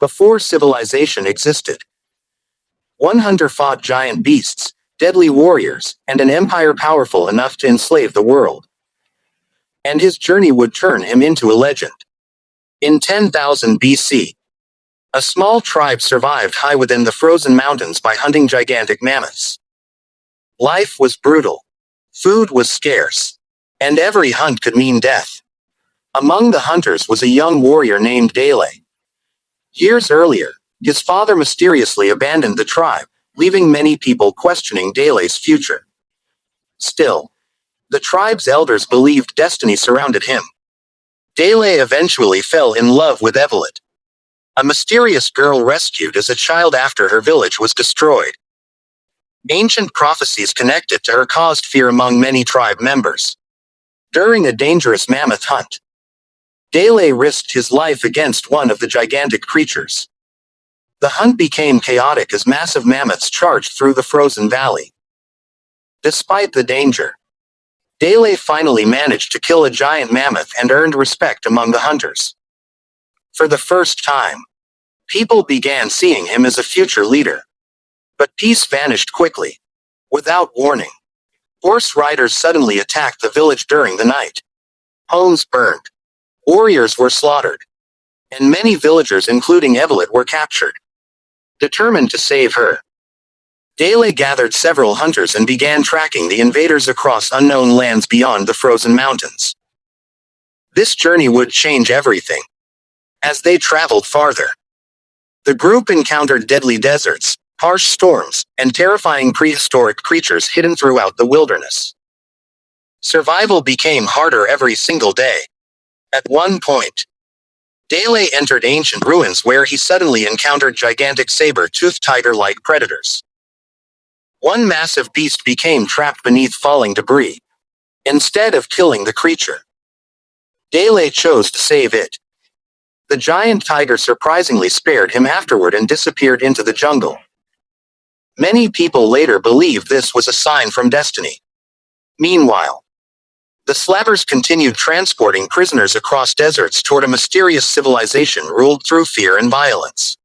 before civilization existed. One hunter fought giant beasts, deadly warriors, and an empire powerful enough to enslave the world. And his journey would turn him into a legend. In 10,000 BC, a small tribe survived high within the frozen mountains by hunting gigantic mammoths. Life was brutal. Food was scarce. And every hunt could mean death. Among the hunters was a young warrior named dleh. Years earlier, his father mysteriously abandoned the tribe, leaving many people questioning dleh's future. Still, the tribe's elders believed destiny surrounded him. dleh eventually fell in love with Evelyn, a mysterious girl rescued as a child after her village was destroyed. Ancient prophecies connected to her caused fear among many tribe members. During a dangerous mammoth hunt, dleh risked his life against one of the gigantic creatures. The hunt became chaotic as massive mammoths charged through the frozen valley. Despite the danger, dleh finally managed to kill a giant mammoth and earned respect among the hunters. For the first time, people began seeing him as a future leader. But peace vanished quickly. Without warning, horse riders suddenly attacked the village during the night. Homes burned. Warriors were slaughtered. And many villagers, including Evelyn, were captured. Determined to save her, dleh gathered several hunters and began tracking the invaders across unknown lands beyond the frozen mountains. This journey would change everything. As they traveled farther, the group encountered deadly deserts, harsh storms, and terrifying prehistoric creatures hidden throughout the wilderness. Survival became harder every single day. At one point, dleh entered ancient ruins where he suddenly encountered gigantic saber-tooth tiger-like predators. One massive beast became trapped beneath falling debris. Instead of killing the creature, dleh chose to save it. The giant tiger surprisingly spared him afterward and disappeared into the jungle. Many people later believed this was a sign from destiny. Meanwhile, the slavers continued transporting prisoners across deserts toward a mysterious civilization ruled through fear and violence.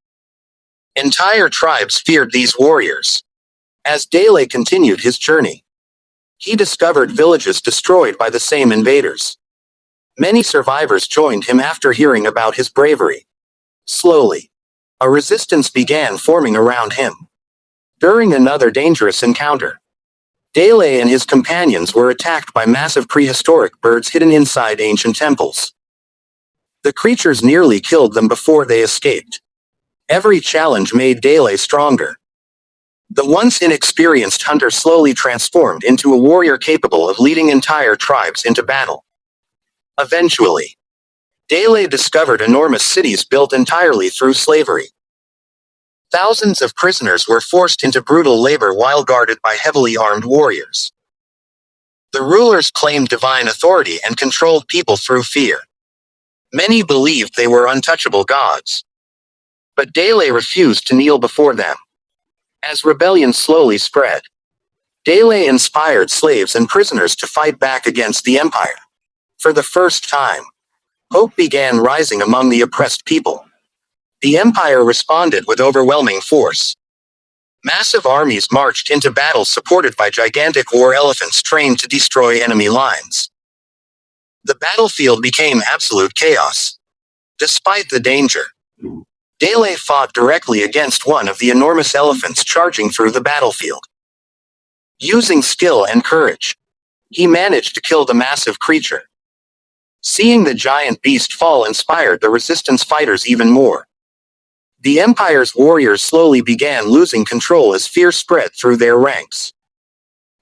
Entire tribes feared these warriors. As dleh continued his journey, he discovered villages destroyed by the same invaders. Many survivors joined him after hearing about his bravery. Slowly, a resistance began forming around him. During another dangerous encounter, dleh and his companions were attacked by massive prehistoric birds hidden inside ancient temples. The creatures nearly killed them before they escaped. Every challenge made dleh stronger. The once inexperienced hunter slowly transformed into a warrior capable of leading entire tribes into battle. Eventually, dleh discovered enormous cities built entirely through slavery. Thousands of prisoners were forced into brutal labor while guarded by heavily armed warriors. The rulers claimed divine authority and controlled people through fear. Many believed they were untouchable gods. But dleh refused to kneel before them. As rebellion slowly spread, dleh inspired slaves and prisoners to fight back against the empire. For the first time, hope began rising among the oppressed people. The empire responded with overwhelming force. Massive armies marched into battle supported by gigantic war elephants trained to destroy enemy lines. The battlefield became absolute chaos. Despite the danger, dleh fought directly against one of the enormous elephants charging through the battlefield. Using skill and courage, he managed to kill the massive creature. Seeing the giant beast fall inspired the resistance fighters even more. The empire's warriors slowly began losing control as fear spread through their ranks.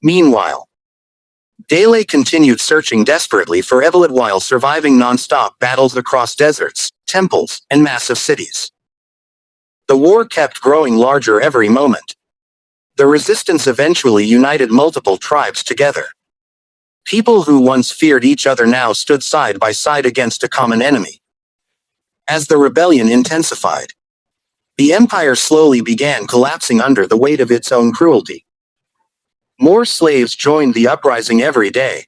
Meanwhile, dleh continued searching desperately for Evelyn while surviving non-stop battles across deserts, temples, and massive cities. The war kept growing larger every moment. The resistance eventually united multiple tribes together. People who once feared each other now stood side by side against a common enemy. As the rebellion intensified, the empire slowly began collapsing under the weight of its own cruelty. More slaves joined the uprising every day.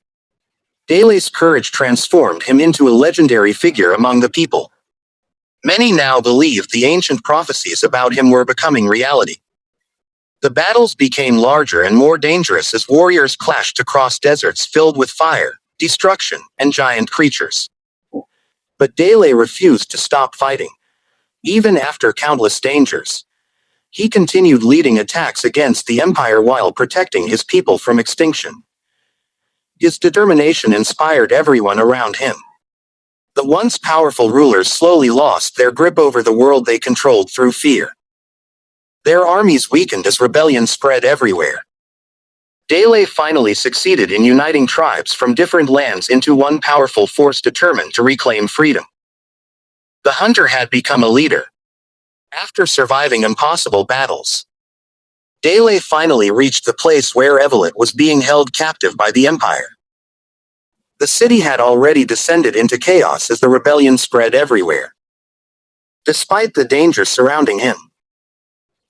dleh's courage transformed him into a legendary figure among the people. Many now believed the ancient prophecies about him were becoming reality. The battles became larger and more dangerous as warriors clashed across deserts filled with fire, destruction, and giant creatures. But dleh refused to stop fighting. Even after countless dangers, he continued leading attacks against the empire while protecting his people from extinction. His determination inspired everyone around him. The once powerful rulers slowly lost their grip over the world they controlled through fear. Their armies weakened as rebellion spread everywhere. dleh finally succeeded in uniting tribes from different lands into one powerful force determined to reclaim freedom. The hunter had become a leader. After surviving impossible battles, dleh finally reached the place where Evelyn was being held captive by the empire. The city had already descended into chaos as the rebellion spread everywhere. Despite the danger surrounding him,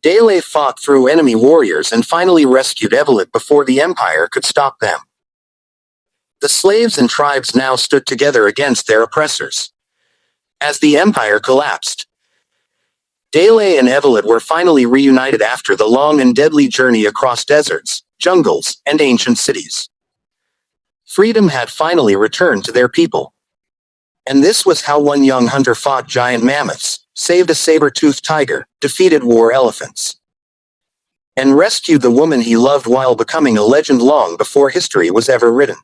dleh fought through enemy warriors and finally rescued Evelyn before the empire could stop them. The slaves and tribes now stood together against their oppressors. As the empire collapsed, dleh and Evelyn were finally reunited after the long and deadly journey across deserts, jungles, and ancient cities. Freedom had finally returned to their people. And this was how one young hunter fought giant mammoths, saved a saber-toothed tiger, defeated war elephants, and rescued the woman he loved while becoming a legend long before history was ever written.